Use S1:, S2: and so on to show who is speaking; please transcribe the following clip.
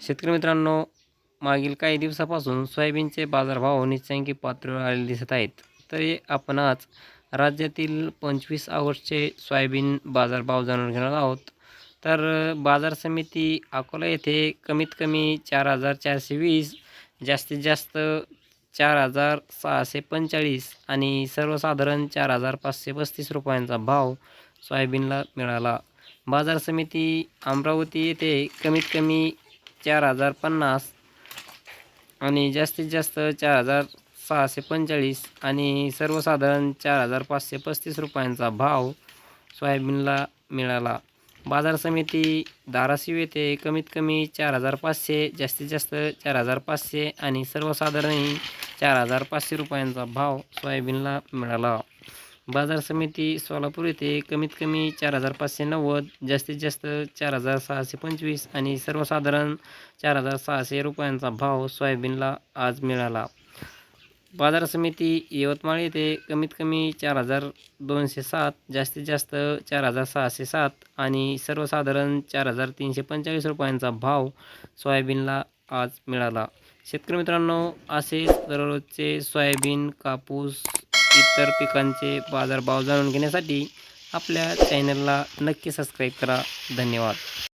S1: शेतकरी मित्रांनो, मागील काही दिवसापासून सोयाबीनचे बाजारभाव निश्चयी पातळीवर आलेले दिसत आहेत. तरी आपण आज राज्यातील 25 ऑगस्टचे सोयाबीन बाजारभाव जाणून घेणार आहोत. तर बाजार समिती अकोला येथे कमीत कमी 4,420, जास्तीत जास्त 4,645 आणि सर्वसाधारण 4,535 रुपयांचा भाव सोयाबीनला मिळाला. बाजार समिती अमरावती येथे कमीत कमी 4,050 आणि जास्तीत जास्त 4,645 आणि सर्वसाधारण 4,535 रुपयांचा भाव सोयाबीनला मिळाला. बाजार समिती धाराशिव येथे कमीत कमी 4,500, जास्तीत जास्त 4,500 आणि सर्वसाधारणही 4,500 रुपयांचा भाव सोयाबीनला मिळाला. बाजार समिती सोलापूर येथे कमीत कमी 4,590, जास्तीत जास्त 4,625 आणि सर्वसाधारण 4,600 रुपयांचा भाव सोयाबीनला आज मिळाला. बाजार समिती यवतमाळ येथे कमीत कमी 4,207, जास्तीत जास्त 4,607 आणि सर्वसाधारण 4,345 रुपयांचा भाव सोयाबीनला आज मिळाला. शेतकरी मित्रांनो, असेच दररोजचे सोयाबीन, कापूस, इतर पिकांचे बाजारभाव जाणून घेण्यासाठी आपल्या चॅनलला नक्की सबस्क्राईब करा. धन्यवाद.